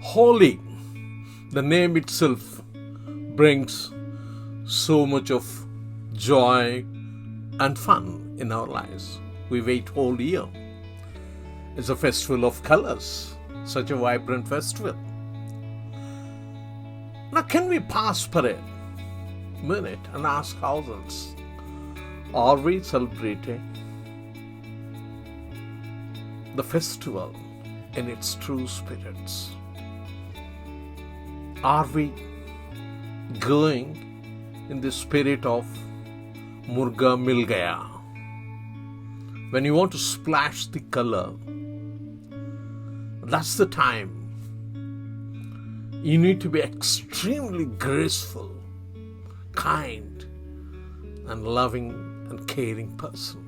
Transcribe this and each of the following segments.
Holi, the name itself brings so much of joy and fun in our lives. We wait whole year. It's a festival of colors, such a vibrant festival. Now, can we pause for a minute and ask ourselves, are we celebrating the festival in its true spirits? Are we going in the spirit of Murga Mil Gaya? When you want to splash the color, that's the time you need to be extremely graceful, kind, and loving and caring person.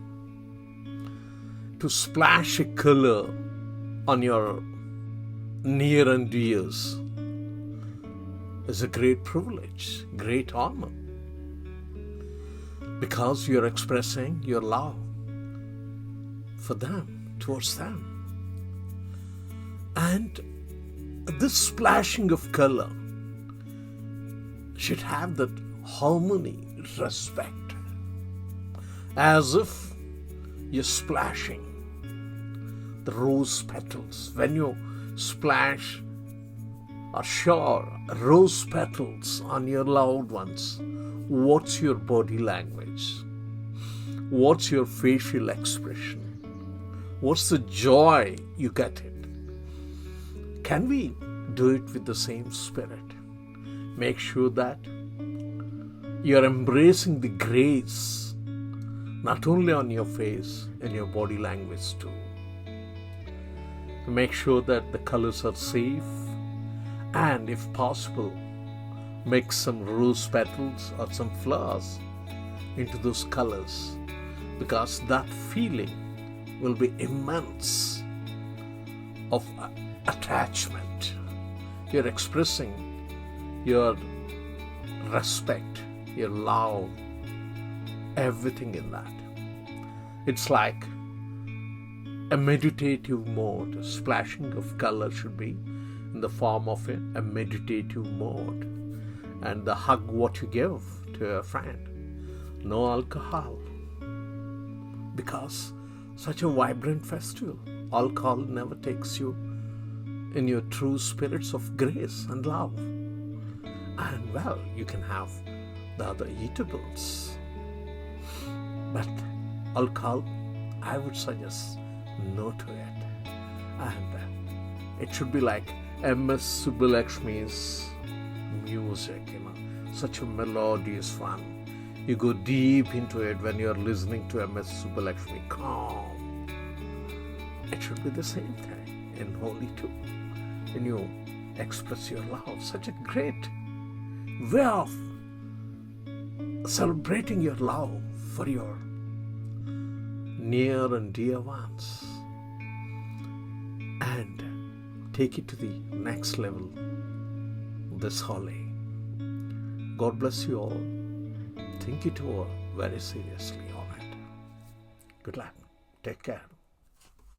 To splash a color on your near and dears is a great privilege, great honor, because you're expressing your love for them, towards them. And this splashing of color should have that harmony, respect, as if you're splashing the rose petals. When you splash or shower rose petals on your loved ones, what's your body language? What's your facial expression? What's the joy you get it? Can we do it with the same spirit? Make sure that you're embracing the grace, not only on your face, in your body language too. Make sure that the colors are safe, and if possible, mix some rose petals or some flowers into those colors, because that feeling will be immense of attachment. You're expressing your respect, your love, everything in that. It's like a meditative mode. Splashing of color should be in the form of a meditative mode. And the hug what you give to a friend. No alcohol. Because such a vibrant festival, alcohol never takes you in your true spirits of grace and love. And well, you can have the other eatables. But alcohol, I would suggest no to it. And it should be like M.S. Subbulakshmi's music, such a melodious one. You go deep into it when you're listening to M.S. Subbulakshmi, calm. It should be the same thing in Holi too. When you express your love, such a great way of celebrating your love for your near and dear ones, and take it to the next level this Holi. God bless you all. Think it over very seriously on it. Good luck. Take care.